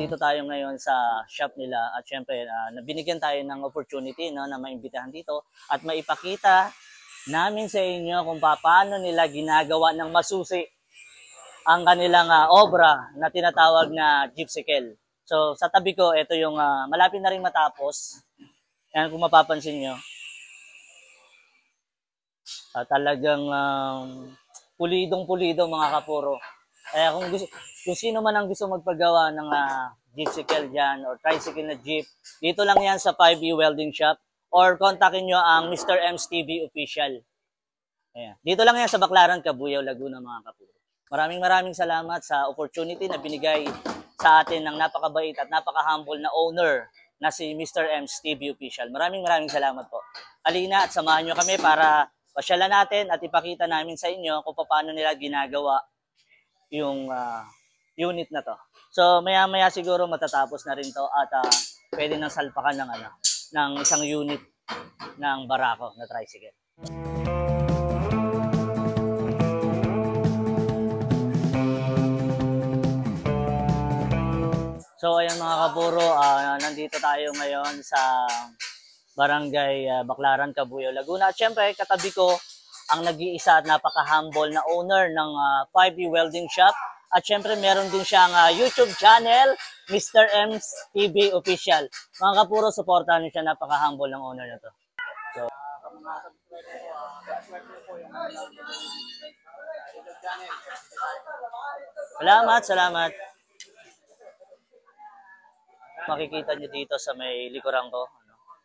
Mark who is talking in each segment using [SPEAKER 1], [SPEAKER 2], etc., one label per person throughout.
[SPEAKER 1] nandito tayo ngayon sa shop nila at syempre binigyan tayo ng opportunity no, na maimbitahan dito at maipakita namin sa inyo kung paano nila ginagawa ng masusi ang kanilang obra na tinatawag na gypsicle. So sa tabi ko, ito yung malapit na rin matapos. Yan kung mapapansin nyo. Talagang pulidong-pulido mga kapuro. Kaya kung sino man ang gusto magpagawa ng gypsicle dyan or tricycle na jeep, dito lang yan sa 5E Welding Shop or kontakin nyo ang Mr. M's TV Official. Ayan. Dito lang yan sa Baclaran, Cabuyao, Laguna mga kapuro. Maraming salamat sa opportunity na binigay sa atin ng napakabait at napaka-humble na owner na si Mr. M's TV Official. Maraming salamat po. Halina at samahan nyo kami para pasyalan natin at ipakita namin sa inyo kung paano nila ginagawa yung unit na to. So maya-maya siguro matatapos na rin to at pwede nang salpakan ng isang unit ng barako na tricycle. So ayan mga kapuro, nandito tayo ngayon sa Barangay Baclaran, Cabuyao, Laguna. At syempre katabi ko ang nag-iisa at napaka-humble na owner ng 5E Welding Shop. At syempre meron din siyang YouTube channel, Mr. M's TV Official. Mga kapuro, supportahan niyo siya, napaka-humble ng owner na to. So, salamat. Makikita niyo dito sa may likuran ko.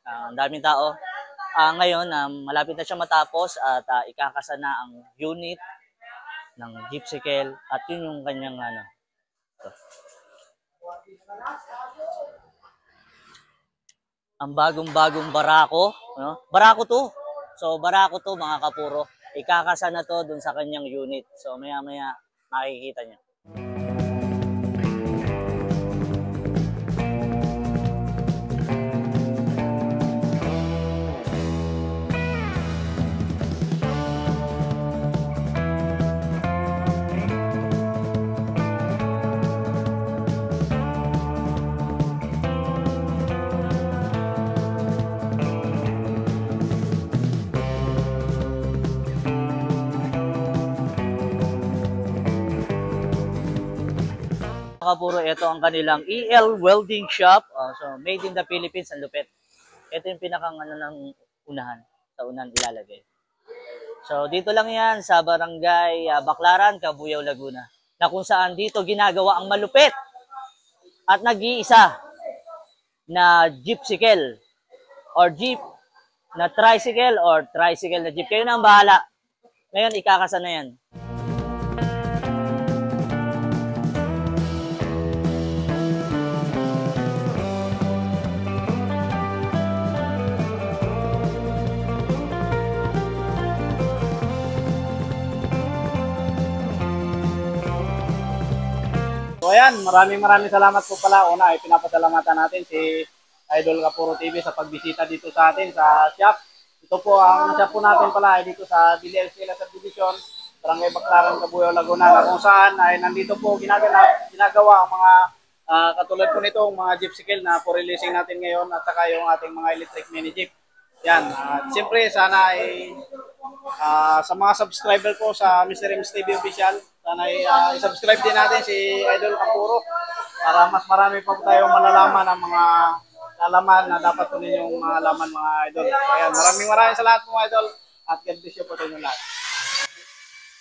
[SPEAKER 1] Ang daming tao. Ngayon, malapit na siya matapos at ikakasa na ang unit ng gypsicle at yun yung kanyang ang bagong-bagong barako. No? Barako to. So, barako to mga kapuro. Ikakasa na to dun sa kanyang unit. So, maya-maya makikita niyo. Kapuro, ito ang kanilang EL Welding Shop. So, made in the Philippines, ang lupit. Ito yung pinakang ng unahan. Sa unahan ilalagay. So, dito lang yan sa Barangay Baclaran, Cabuyao, Laguna. Na kung saan dito ginagawa ang malupit at nag-iisa na gypsicle or jeep na tricycle or tricycle na jeep. Kayo na ang bahala. Ngayon, ikakasa na yan.
[SPEAKER 2] So ayan, maraming salamat po pala. Una ay pinapasalamatan natin si Idol Kapuro TV sa pagbisita dito sa atin sa shop. Ito po ang shop po natin pala ay dito sa BDLC Subdivision, Barangay Baclaran, Cabuyao, Laguna, kung saan ay nandito po ginagawa ang mga katulad po nito, mga gypsicle na po releasing natin ngayon at saka yung ating mga electric mini jeep. Yan, siyempre sana ay sa mga subscriber ko sa Mr. M's TV Official, sana i-subscribe din natin si Idol Kapuro para mas marami pa po tayong malalaman ng mga lalaman na dapat po ninyong malaman mga idol. Ayan, maraming salamat po mga idol at God bless you po tayo lahat.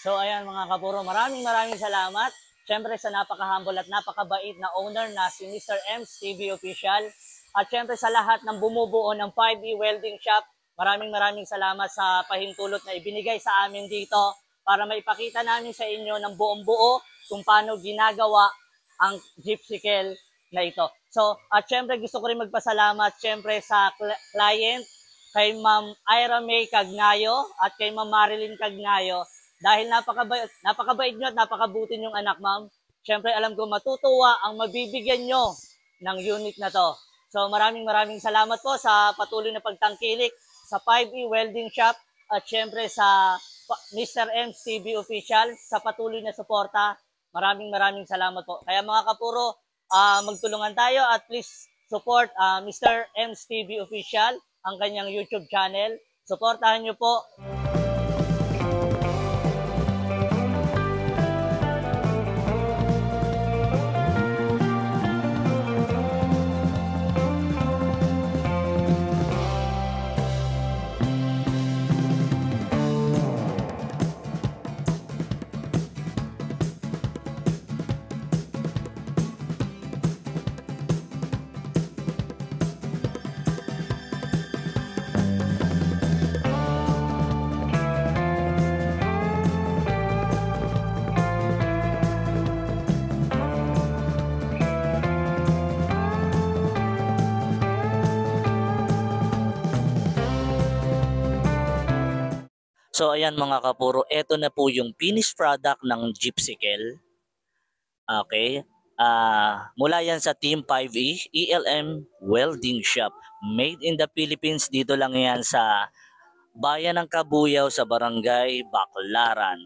[SPEAKER 1] So ayan mga kapuro, maraming salamat. Siyempre sa napaka-humble at napakabait na owner na si Mr. M's TV Official. At siyempre sa lahat ng bumubuo ng 5E Welding Shop, maraming salamat sa pahintulot na ibinigay sa amin dito para maipakita namin sa inyo ng buong buo kung paano ginagawa ang gypsicle na ito. So, at syempre gusto ko rin magpasalamat syempre sa client, kay Ma'am Ira May Cagnayo at kay Ma'am Marilyn Cagnayo. Dahil napakabait nyo at napakabuti nyong anak, ma'am. Syempre alam ko matutuwa ang mabibigyan nyo ng unit na to. So maraming salamat po sa patuloy na pagtangkilik sa 5E Welding Shop at syempre sa Mr. M's TV Official sa patuloy na suporta. Maraming salamat po. Kaya mga kapuro, magtulungan tayo at please support Mr. M's TV Official, ang kanyang YouTube channel. Suportahan niyo po. So ayan mga kapuro, eto na po yung finished product ng Gypsycle. Okay. Mula yan sa Team 5E, ELM Welding Shop. Made in the Philippines, dito lang yan sa Bayan ng Kabuyaw sa Barangay Baclaran.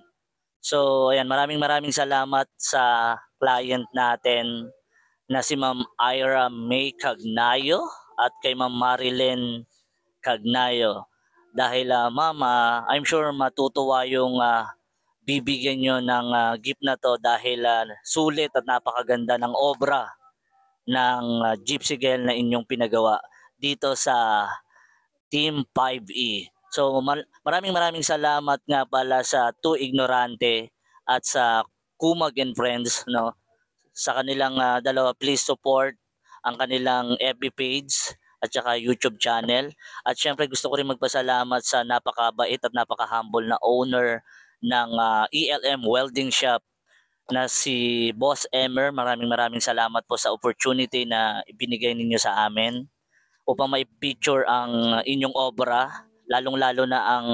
[SPEAKER 1] So ayan, maraming salamat sa client natin na si Ma'am Ira May Cagnayo at kay Ma'am Marilyn Cagnayo. Dahil ma'am, I'm sure matutuwa yung bibigyan nyo ng gift na to dahil sulit at napakaganda ng obra ng Gypsycle na inyong pinagawa dito sa Team 5E. So maraming salamat nga pala sa Two Ignorante at sa Kumag and Friends, no? Sa kanilang dalawa, please support ang kanilang FB page at saka YouTube channel. At syempre gusto ko rin magpasalamat sa napakabait at napaka-humble na owner ng ELM Welding Shop na si Boss Emer. Maraming salamat po sa opportunity na ibinigay ninyo sa amin upang mai-picture ang inyong obra, lalong-lalo na ang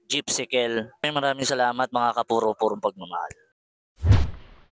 [SPEAKER 1] Gypsycle. Maraming salamat mga kapuro-purong pagmamahal.